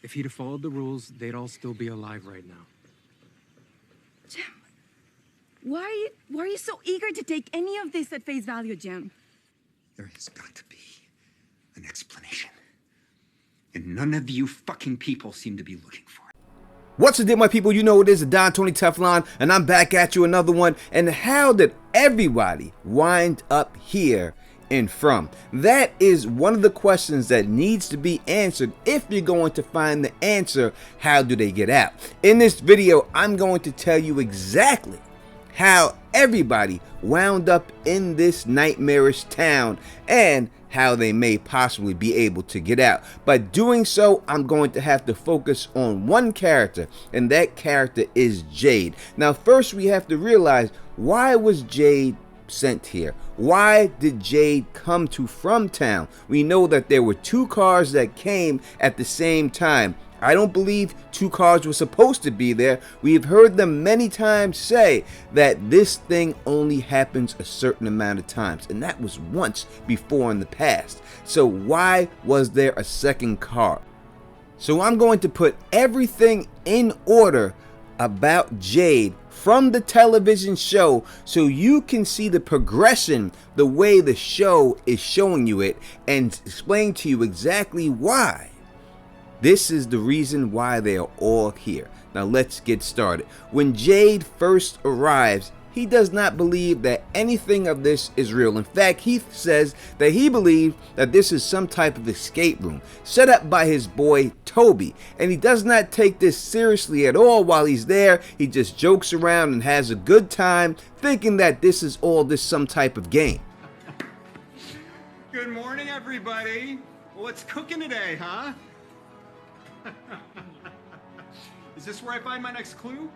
If he'd have followed the rules, they'd all still be alive right now. Jim, why are you so eager to take any of this at face value, Jim? There has got to be an explanation. And none of you fucking people seem to be looking for it. What's the deal, my people? You know it is the Don Tony Teflon, and I'm back at you another one. And how did everybody wind up here in From? That is one of the questions that needs to be answered. If you're going to find the answer, how do they get out? In this video, I'm going to tell you exactly how everybody wound up in this nightmarish town and how they may possibly be able to get out. By doing so, I'm going to have to focus on one character, and that character is Jade. Now, first we have to realize, why was Jade sent here? Why did Jade come to From Town? We know that there were two cars that came at the same time. I don't believe two cars were supposed to be there. We've heard them many times say that this thing only happens a certain amount of times, and that was once before in the past. So why was there a second car? So I'm going to put everything in order about Jade from the television show so you can see the progression the way the show is showing you it, and explain to you exactly why. This is the reason why they are all here. Now let's get started. When Jade first arrives, he does not believe that anything of this is real. In fact, he says that he believes that this is some type of escape room set up by his boy Toby, and he does not take this seriously at all while he's there. He just jokes around and has a good time, thinking that this is all just some type of game. Good morning, everybody. What's cooking today, huh? Is this where I find my next clue?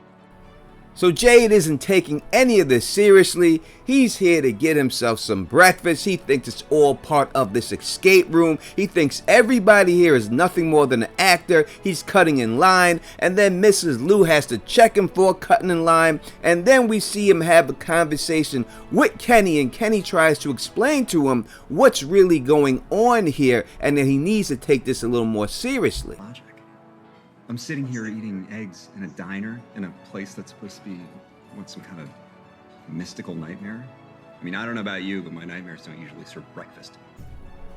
So Jade isn't taking any of this seriously. He's here to get himself some breakfast. He thinks it's all part of this escape room. He thinks everybody here is nothing more than an actor. He's cutting in line, and then Mrs. Lou has to check him for cutting in line, and then we see him have a conversation with Kenny, and Kenny tries to explain to him what's really going on here, and that he needs to take this a little more seriously. Logic. I'm sitting here eating eggs in a diner in a place that's supposed to be, what, some kind of mystical nightmare? I mean, I don't know about you, but my nightmares don't usually serve breakfast.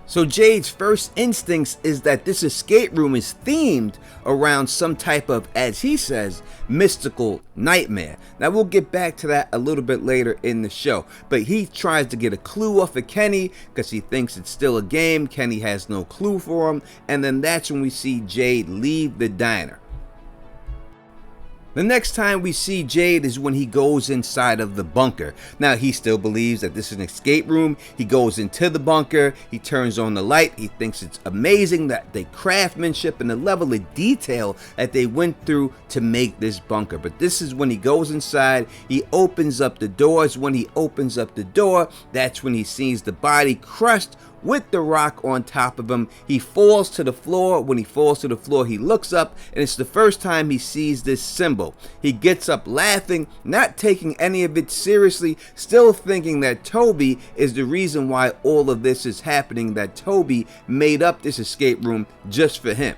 So Jade's first instincts is that this escape room is themed around some type of, as he says, mystical nightmare. Now we'll get back to that a little bit later in the show, but he tries to get a clue off of Kenny because he thinks it's still a game. Kenny has no clue for him, and then that's when we see Jade leave the diner. The next time we see Jade is when he goes inside of the bunker. Now he still believes that this is an escape room. He goes into the bunker, he turns on the light, he thinks it's amazing that the craftsmanship and the level of detail that they went through to make this bunker. But this is when he goes inside, he opens up the doors. When he opens up the door, that's when he sees the body crushed with the rock on top of him. He falls to the floor. When he falls to the floor, he looks up, and it's the first time he sees this symbol. He gets up laughing, not taking any of it seriously, still thinking that Toby is the reason why all of this is happening, that Toby made up this escape room just for him.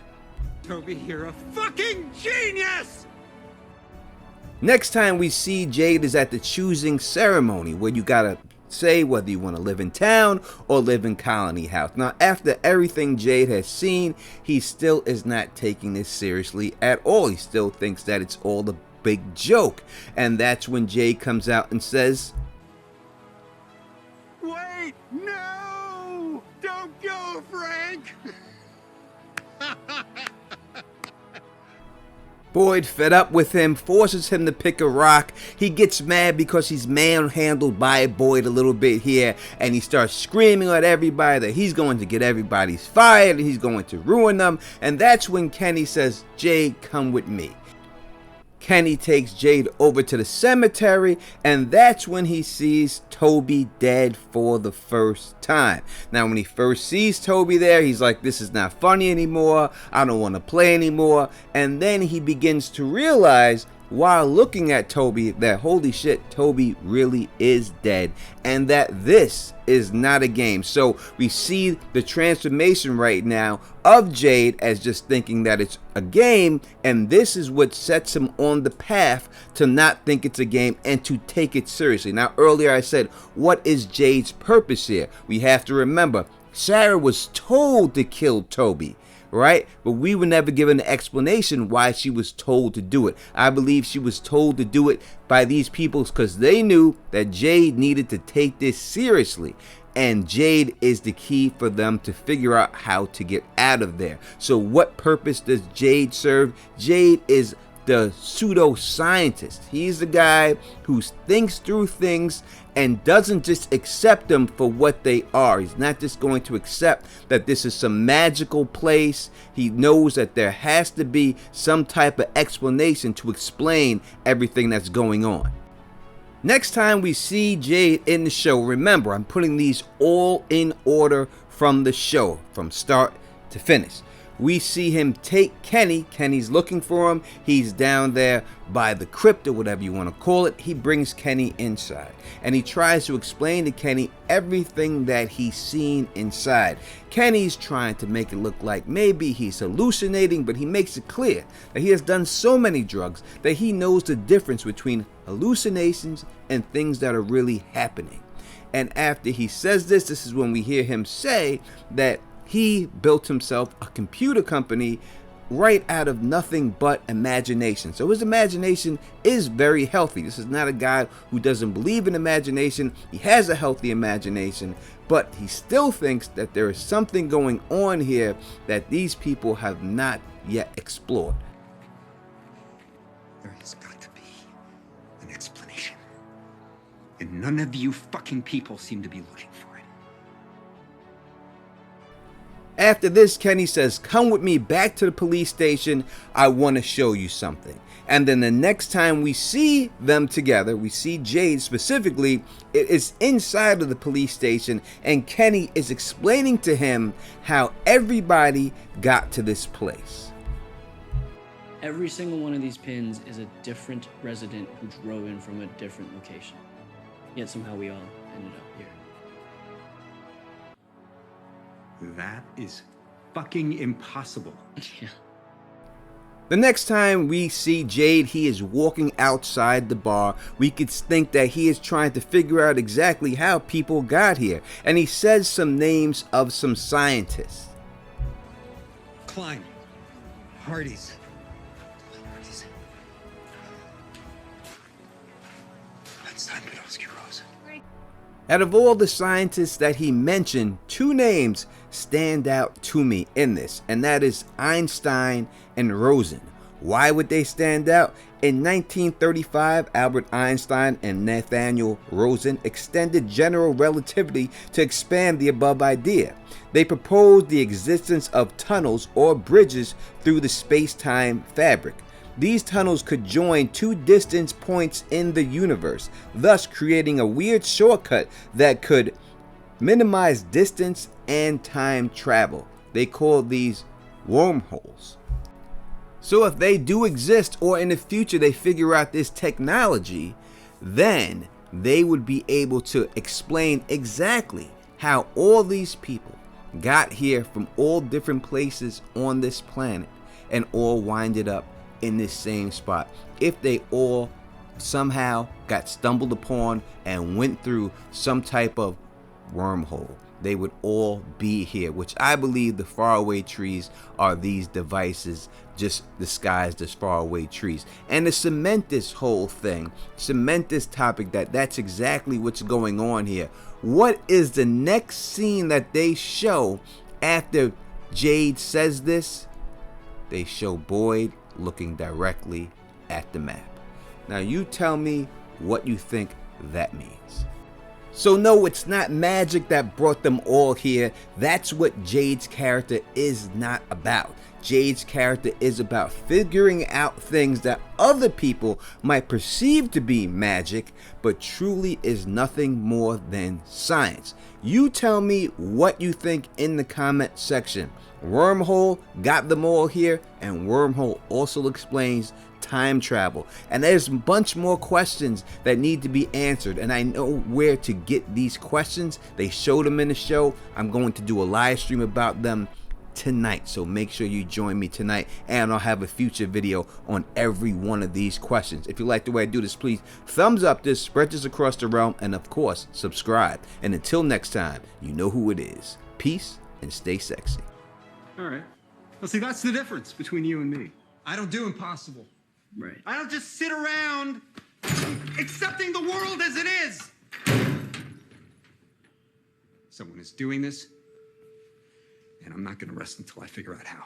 Toby, you're a fucking genius! Next time we see Jade is at the choosing ceremony, where you gotta say whether you want to live in town or live in Colony House. Now, after everything Jade has seen, he still is not taking this seriously at all. He still thinks that it's all a big joke. And that's when Jade comes out and says, Wait, no! Don't go, Frank! Boyd, fed up with him, forces him to pick a rock. He gets mad because he's manhandled by Boyd a little bit here, and he starts screaming at everybody that he's going to get everybody fired and he's going to ruin them. And that's when Kenny says, Jade, come with me. Kenny takes Jade over to the cemetery, and that's when he sees Toby dead for the first time. Now, when he first sees Toby there, he's like, this is not funny anymore. I don't want to play anymore. And then he begins to realize while looking at Toby that holy shit, Toby really is dead and that this is not a game. So we see the transformation right now of Jade as just thinking that it's a game, and this is what sets him on the path to not think it's a game and to take it seriously. Now earlier I said, what is Jade's purpose here? We have to remember Sarah was told to kill Toby, right? But we were never given an explanation why she was told to do it. I believe she was told to do it by these people because they knew that Jade needed to take this seriously. And Jade is the key for them to figure out how to get out of there. So what purpose does Jade serve? Jade is the pseudo-scientist. He's the guy who thinks through things and doesn't just accept them for what they are. He's not just going to accept that this is some magical place. He knows that there has to be some type of explanation to explain everything that's going on. Next time we see Jade in the show, remember, I'm putting these all in order from the show, from start to finish. We see him take Kenny. Kenny's looking for him. He's down there by the crypt or whatever you want to call it. He brings Kenny inside and he tries to explain to Kenny everything that he's seen inside. Kenny's trying to make it look like maybe he's hallucinating, but he makes it clear that he has done so many drugs that he knows the difference between hallucinations and things that are really happening. And after he says this, this is when we hear him say that he built himself a computer company right out of nothing but imagination. So his imagination is very healthy. This is not a guy who doesn't believe in imagination. He has a healthy imagination, but he still thinks that there is something going on here that these people have not yet explored. There has got to be an explanation. And none of you fucking people seem to be looking for it. After this, Kenny says, come with me back to the police station. I want to show you something. And then the next time we see them together, we see Jade specifically, it is inside of the police station and Kenny is explaining to him how everybody got to this place. Every single one of these pins is a different resident who drove in from a different location. Yet somehow we all ended up here. That is fucking impossible. Yeah. The next time we see Jade, he is walking outside the bar. We could think that he is trying to figure out exactly how people got here. And he says some names of some scientists. Klein. Hardy's. Out of all the scientists that he mentioned, two names stand out to me in this, and that is Einstein and Rosen. Why would they stand out? In 1935, Albert Einstein and Nathaniel Rosen extended general relativity to expand the above idea. They proposed the existence of tunnels or bridges through the space-time fabric. These tunnels could join two distance points in the universe, thus creating a weird shortcut that could minimize distance and time travel. They call these wormholes. So if they do exist, or in the future they figure out this technology, then they would be able to explain exactly how all these people got here from all different places on this planet and all winded up in this same spot. If they all somehow got stumbled upon and went through some type of wormhole, they would all be here, which I believe the faraway trees are these devices just disguised as faraway trees. And to cement this whole thing, cement this topic, that's exactly what's going on here. What is the next scene that they show after Jade says this? They show Boyd looking directly at the map. Now you tell me what you think that means. So no, it's not magic that brought them all here. That's what Jade's character is not about. Jade's character is about figuring out things that other people might perceive to be magic, but truly is nothing more than science. You tell me what you think in the comment section. Wormhole got them all here, and Wormhole also explains time travel. And there's a bunch more questions that need to be answered, and I know where to get these questions. They showed them in the show. I'm going to do a live stream about them tonight, so make sure you join me tonight, and I'll have a future video on every one of these questions. If you like the way I do this, please thumbs up this, spread this across the realm, and of course subscribe. And until next time, you know who it is. Peace and stay sexy. All right. Well, see, that's the difference between you and me. I don't do impossible. Right. I don't just sit around accepting the world as it is. Someone is doing this, and I'm not going to rest until I figure out how.